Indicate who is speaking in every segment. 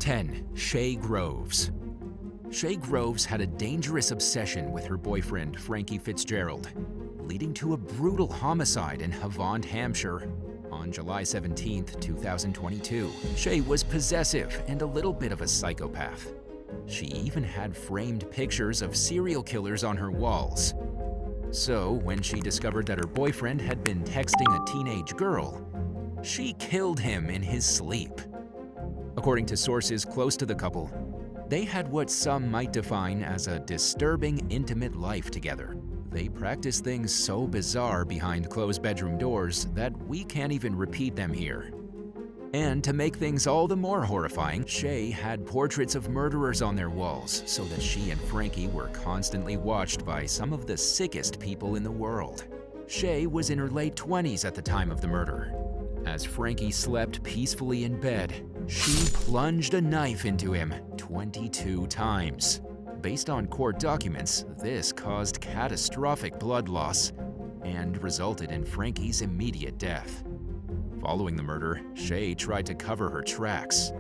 Speaker 1: 10. Shay Groves. Shay Groves had a dangerous obsession with her boyfriend, Frankie Fitzgerald, leading to a brutal homicide in Havant, Hampshire, on July 17, 2022. Shay was possessive and a little bit of a psychopath. She even had framed pictures of serial killers on her walls. So, when she discovered that her boyfriend had been texting a teenage girl, she killed him in his sleep. According to sources close to the couple, they had what some might define as a disturbing, intimate life together. They practiced things so bizarre behind closed bedroom doors that we can't even repeat them here. And to make things all the more horrifying, Shay had portraits of murderers on their walls so that she and Frankie were constantly watched by some of the sickest people in the world. Shay was in her late 20s at the time of the murder. As Frankie slept peacefully in bed, she plunged a knife into him 22 times. Based on court documents, this caused catastrophic blood loss and resulted in Frankie's immediate death. Following the murder, Shay tried to cover her tracks.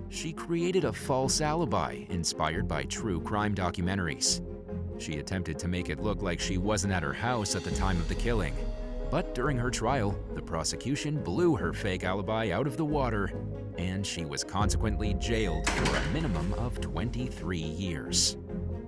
Speaker 1: She created a false alibi inspired by true crime documentaries. She attempted to make it look like she wasn't at her house at the time of the killing. But during her trial, the prosecution blew her fake alibi out of the water, and she was consequently jailed for a minimum of 23 years.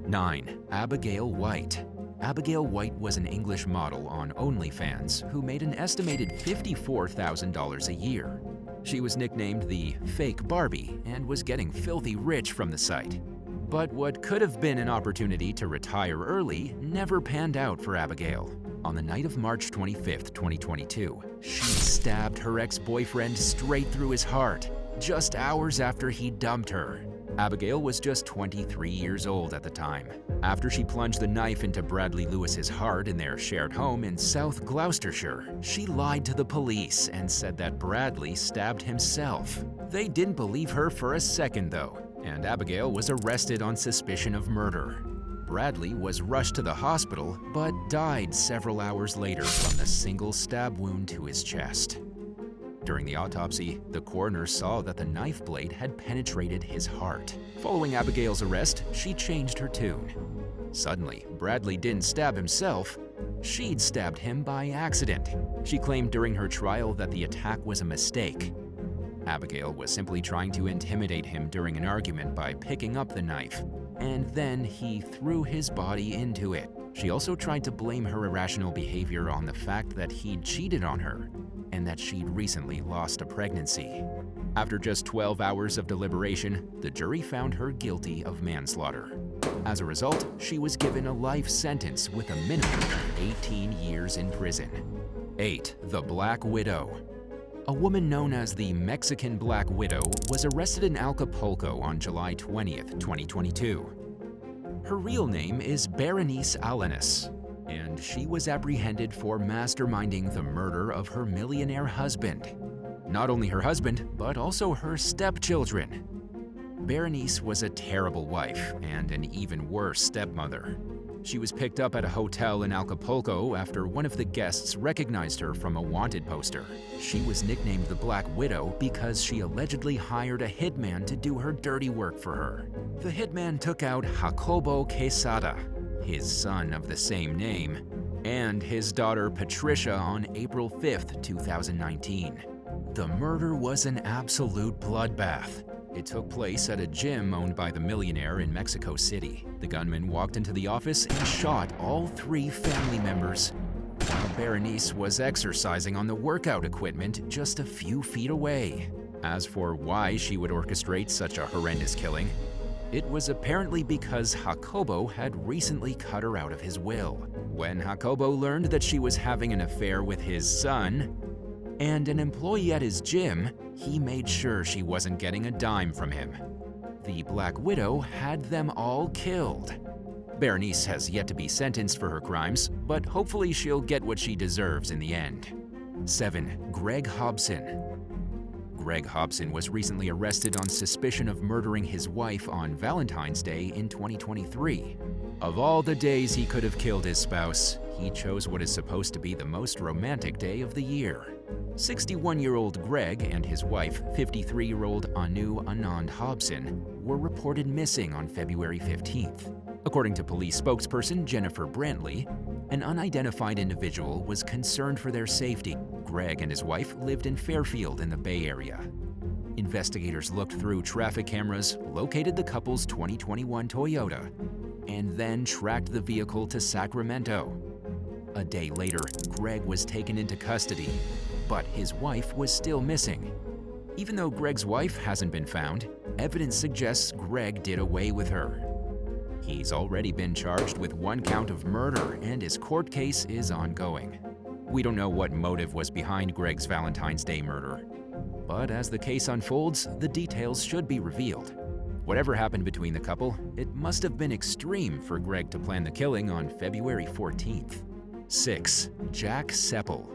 Speaker 1: 9. Abigail White. Abigail White was an English model on OnlyFans who made an estimated $54,000 a year. She was nicknamed the Fake Barbie and was getting filthy rich from the site. But what could have been an opportunity to retire early never panned out for Abigail. On the night of March 25, 2022, she stabbed her ex-boyfriend straight through his heart, just hours after he dumped her. Abigail was just 23 years old at the time. After she plunged the knife into Bradley Lewis's heart in their shared home in South Gloucestershire, she lied to the police and said that Bradley stabbed himself. They didn't believe her for a second though, and Abigail was arrested on suspicion of murder. Bradley was rushed to the hospital, but died several hours later from the single stab wound to his chest. During the autopsy, the coroner saw that the knife blade had penetrated his heart. Following Abigail's arrest, she changed her tune. Suddenly, Bradley didn't stab himself, she'd stabbed him by accident. She claimed during her trial that the attack was a mistake. Abigail was simply trying to intimidate him during an argument by picking up the knife, and then he threw his body into it. She also tried to blame her irrational behavior on the fact that he'd cheated on her and that she'd recently lost a pregnancy. After just 12 hours of deliberation, the jury found her guilty of manslaughter. As a result, she was given a life sentence with a minimum of 18 years in prison. 8. The Black Widow. A woman known as the Mexican Black Widow was arrested in Acapulco on July 20th, 2022. Her real name is Berenice Alanis, and she was apprehended for masterminding the murder of her millionaire husband. Not only her husband, but also her stepchildren. Berenice was a terrible wife and an even worse stepmother. She was picked up at a hotel in Acapulco after one of the guests recognized her from a wanted poster. She was nicknamed the Black Widow because she allegedly hired a hitman to do her dirty work for her. The hitman took out Jacobo Quesada, his son of the same name, and his daughter Patricia on April 5th, 2019. The murder was an absolute bloodbath. It took place at a gym owned by the millionaire in Mexico City. The gunman walked into the office and shot all 3 family members, while Berenice was exercising on the workout equipment just a few feet away. As for why she would orchestrate such a horrendous killing, it was apparently because Jacobo had recently cut her out of his will. When Jacobo learned that she was having an affair with his son and an employee at his gym, he made sure she wasn't getting a dime from him. The Black Widow had them all killed. Berenice has yet to be sentenced for her crimes, but hopefully she'll get what she deserves in the end. 7. Greg Hobson. Greg Hobson was recently arrested on suspicion of murdering his wife on Valentine's Day in 2023. Of all the days he could have killed his spouse, he chose what is supposed to be the most romantic day of the year. 61-year-old Greg and his wife, 53-year-old Anu Anand Hobson, were reported missing on February 15th. According to police spokesperson Jennifer Brantley, an unidentified individual was concerned for their safety. Greg and his wife lived in Fairfield in the Bay Area. Investigators looked through traffic cameras, located the couple's 2021 Toyota, and then tracked the vehicle to Sacramento. A day later, Greg was taken into custody, but his wife was still missing. Even though Greg's wife hasn't been found, evidence suggests Greg did away with her. He's already been charged with 1 count of murder, and his court case is ongoing. We don't know what motive was behind Greg's Valentine's Day murder, but as the case unfolds, the details should be revealed. Whatever happened between the couple, it must have been extreme for Greg to plan the killing on February 14th. 6. Jack Seppel.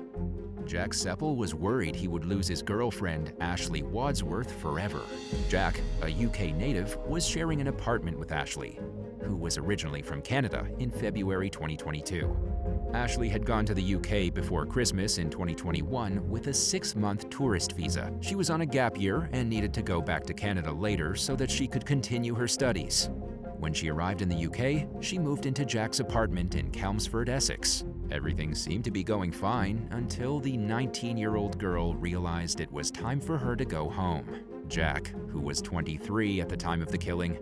Speaker 1: Jack Seppel was worried he would lose his girlfriend, Ashley Wadsworth, forever. Jack, a UK native, was sharing an apartment with Ashley, who was originally from Canada, in February 2022. Ashley had gone to the UK before Christmas in 2021 with a 6-month tourist visa. She was on a gap year and needed to go back to Canada later so that she could continue her studies. When she arrived in the UK, she moved into Jack's apartment in Chelmsford, Essex. Everything seemed to be going fine until the 19-year-old girl realized it was time for her to go home. Jack, who was 23 at the time of the killing,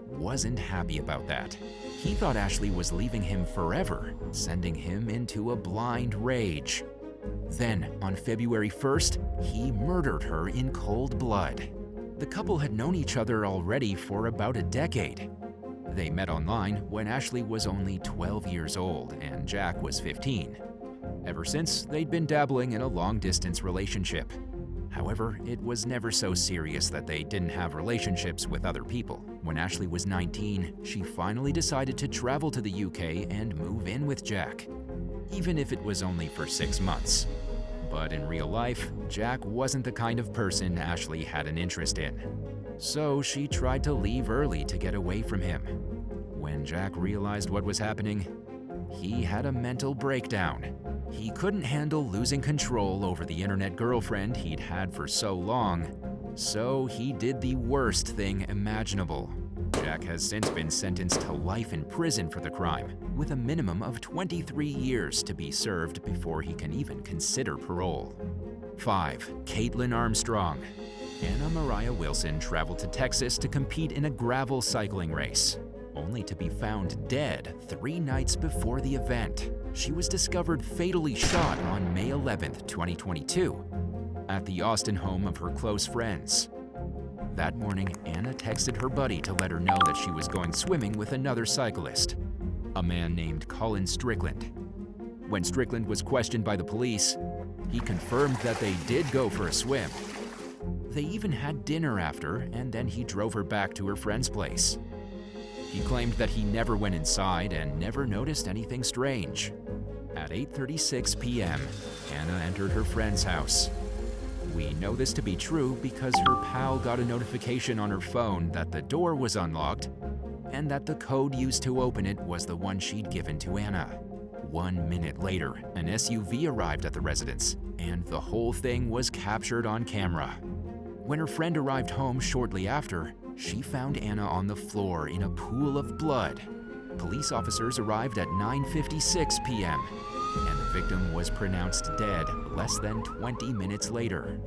Speaker 1: wasn't happy about that. He thought Ashley was leaving him forever, sending him into a blind rage. Then, on February 1st, he murdered her in cold blood. The couple had known each other already for about a decade. They met online when Ashley was only 12 years old and Jack was 15. Ever since, they'd been dabbling in a long-distance relationship. However, it was never so serious that they didn't have relationships with other people. When Ashley was 19, she finally decided to travel to the UK and move in with Jack, even if it was only for 6 months. But in real life, Jack wasn't the kind of person Ashley had an interest in. So she tried to leave early to get away from him. When Jack realized what was happening, he had a mental breakdown. He couldn't handle losing control over the internet girlfriend he'd had for so long, so he did the worst thing imaginable. Jack has since been sentenced to life in prison for the crime, with a minimum of 23 years to be served before he can even consider parole. 5. KAITLIN Armstrong. Anna Mariah Wilson traveled to Texas to compete in a gravel cycling race, only to be found dead 3 nights before the event. She was discovered fatally shot on May 11th, 2022, at the Austin home of her close friends. That morning, Anna texted her buddy to let her know that she was going swimming with another cyclist, a man named Colin Strickland. When Strickland was questioned by the police, he confirmed that they did go for a swim. They even had dinner after, and then he drove her back to her friend's place. He claimed that he never went inside and never noticed anything strange. At 8:36 p.m., Anna entered her friend's house. We know this to be true because her pal got a notification on her phone that the door was unlocked and that the code used to open it was the one she'd given to Anna. 1 minute later, an SUV arrived at the residence, and the whole thing was captured on camera. When her friend arrived home shortly after, she found Anna on the floor in a pool of blood. Police officers arrived at 9:56 p.m., and the victim was pronounced dead less than 20 minutes later.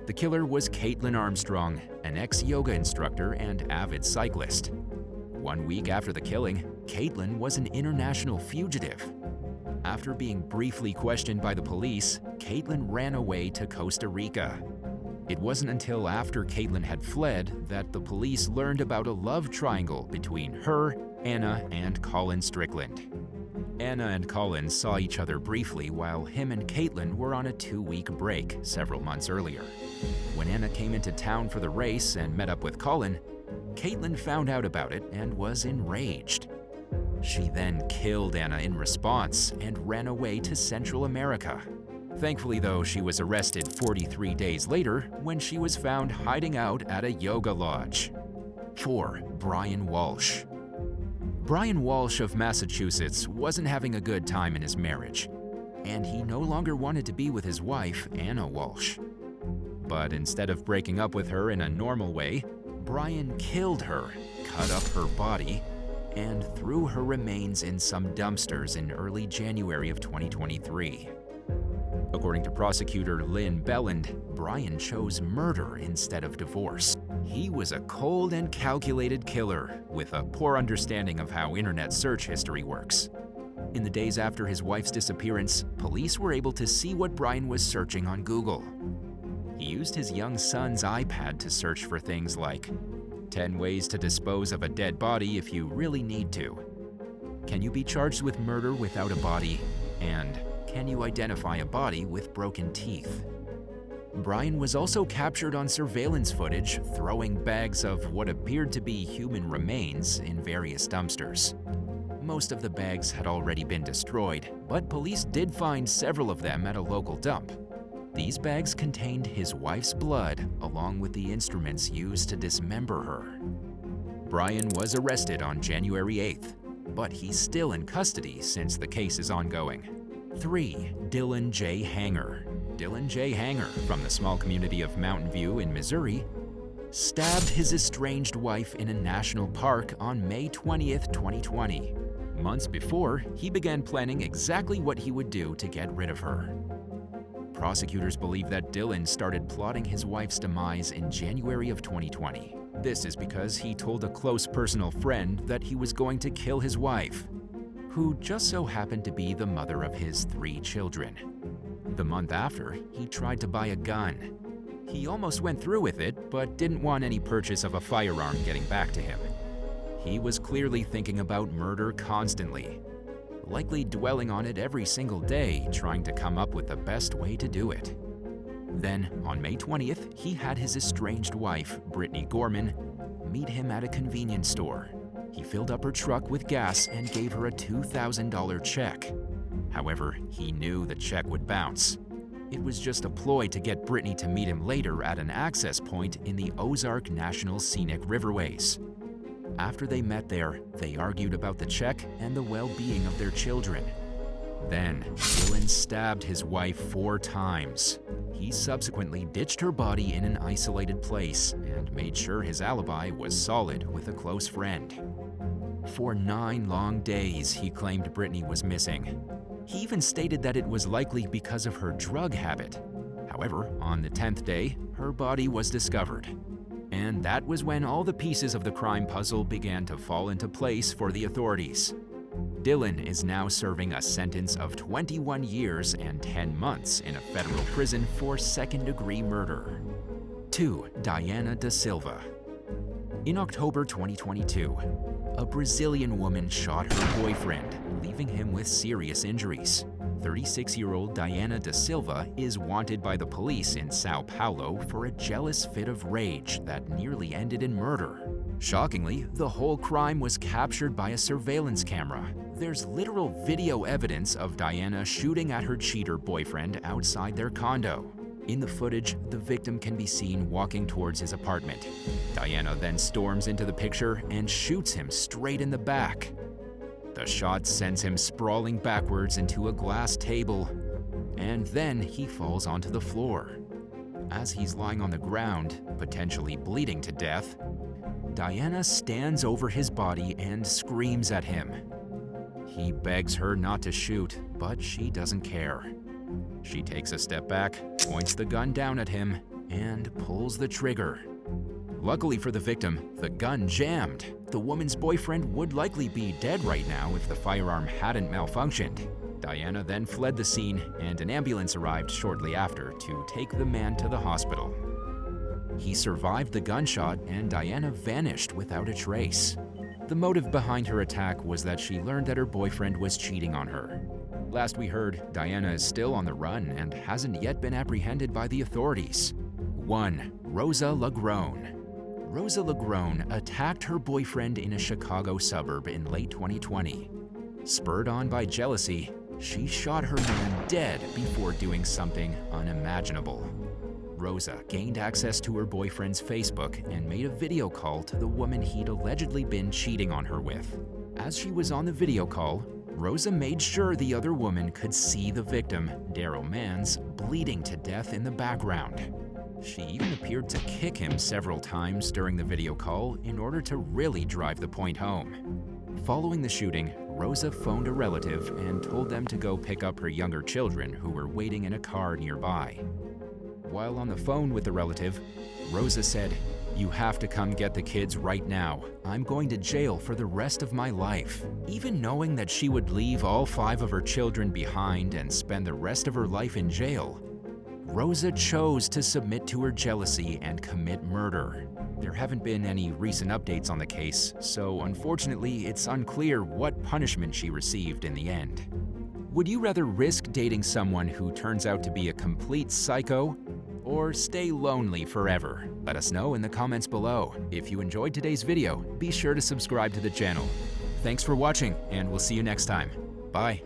Speaker 1: The killer was KAITLIN Armstrong, an ex-yoga instructor and avid cyclist. 1 week after the killing, KAITLIN was an international fugitive. After being briefly questioned by the police, KAITLIN ran away to Costa Rica. It wasn't until after KAITLIN had fled that the police learned about a love triangle between her, Anna, and Colin Strickland. Anna and Colin saw each other briefly while him and KAITLIN were on a 2-week break several months earlier. When Anna came into town for the race and met up with Colin, KAITLIN found out about it and was enraged. She then killed Anna in response and ran away to Central America. Thankfully, though, she was arrested 43 days later when she was found hiding out at a yoga lodge. 4. Brian Walsh. Brian Walsh of Massachusetts wasn't having a good time in his marriage, and he no longer wanted to be with his wife, Anna Walsh. But instead of breaking up with her in a normal way, Brian killed her, cut up her body, and threw her remains in some dumpsters in early January of 2023. According to prosecutor Lynn Belland, Brian chose murder instead of divorce. He was a cold and calculated killer with a poor understanding of how internet search history works. In the days after his wife's disappearance, police were able to see what Brian was searching on Google. He used his young son's iPad to search for things like 10 ways to dispose of a dead body if you really need to, can you be charged with murder without a body, and can you identify a body with broken teeth? Brian was also captured on surveillance footage throwing bags of what appeared to be human remains in various dumpsters. Most of the bags had already been destroyed, but police did find several of them at a local dump. These bags contained his wife's blood along with the instruments used to dismember her. Brian was arrested on January 8th, but he's still in custody since the case is ongoing. 3. Dylan J. Hanger. Dylan J. Hanger, from the small community of Mountain View in Missouri, stabbed his estranged wife in a national park on May 20th, 2020. Months before, he began planning exactly what he would do to get rid of her. Prosecutors believe that Dylan started plotting his wife's demise in January of 2020. This is because he told a close personal friend that he was going to kill his wife, who just so happened to be the mother of his 3 children. The month after, he tried to buy a gun. He almost went through with it, but didn't want any purchase of a firearm getting back to him. He was clearly thinking about murder constantly, likely dwelling on it every single day, trying to come up with the best way to do it. Then, on May 20th, he had his estranged wife, Brittany Gorman, meet him at a convenience store. He filled up her truck with gas and gave her a $2,000 check. However, he knew the check would bounce. It was just a ploy to get Brittany to meet him later at an access point in the Ozark National Scenic Riverways. After they met there, they argued about the check and the well-being of their children. Then, Dylan stabbed his wife 4 times. He subsequently ditched her body in an isolated place and made sure his alibi was solid with a close friend. For 9 long days, he claimed Brittany was missing. He even stated that it was likely because of her drug habit. However, on the 10th day, her body was discovered. And that was when all the pieces of the crime puzzle began to fall into place for the authorities. Dylan is now serving a sentence of 21 years and 10 months in a federal prison for second-degree murder. 2. Diana da Silva. In October 2022, a Brazilian woman shot her boyfriend, leaving him with serious injuries. 36-year-old Diana da Silva is wanted by the police in Sao Paulo for a jealous fit of rage that nearly ended in murder. Shockingly, the whole crime was captured by a surveillance camera. There's literal video evidence of Diana shooting at her cheater boyfriend outside their condo. In the footage, the victim can be seen walking towards his apartment. Diana then storms into the picture and shoots him straight in the back. The shot sends him sprawling backwards into a glass table, and then he falls onto the floor. As he's lying on the ground, potentially bleeding to death, Diana stands over his body and screams at him. He begs her not to shoot, but she doesn't care. She takes a step back, points the gun down at him, and pulls the trigger. Luckily for the victim, the gun jammed. The woman's boyfriend would likely be dead right now if the firearm hadn't malfunctioned. Diana then fled the scene, and an ambulance arrived shortly after to take the man to the hospital. He survived the gunshot, and Diana vanished without a trace. The motive behind her attack was that she learned that her boyfriend was cheating on her. Last we heard, Diana is still on the run and hasn't yet been apprehended by the authorities. 1. Rosa Lagrone. Rosa Lagrone attacked her boyfriend in a Chicago suburb in late 2020. Spurred on by jealousy, She shot her man dead before doing something unimaginable. Rosa gained access to her boyfriend's Facebook and made a video call to the woman he'd allegedly been cheating on her with. As she was on the video call, Rosa made sure the other woman could see the victim, Daryl Manns, bleeding to death in the background. She even appeared to kick him several times during the video call in order to really drive the point home. Following the shooting, Rosa phoned a relative and told them to go pick up her younger children who were waiting in a car nearby. While on the phone with the relative, Rosa said, "You have to come get the kids right now. I'm going to jail for the rest of my life." Even knowing that she would leave all 5 of her children behind and spend the rest of her life in jail, Rosa chose to submit to her jealousy and commit murder. There haven't been any recent updates on the case, so unfortunately it's unclear what punishment she received in the end. Would you rather risk dating someone who turns out to be a complete psycho, or stay lonely forever? Let us know in the comments below. If you enjoyed today's video, be sure to subscribe to the channel. Thanks for watching, and we'll see you next time. Bye.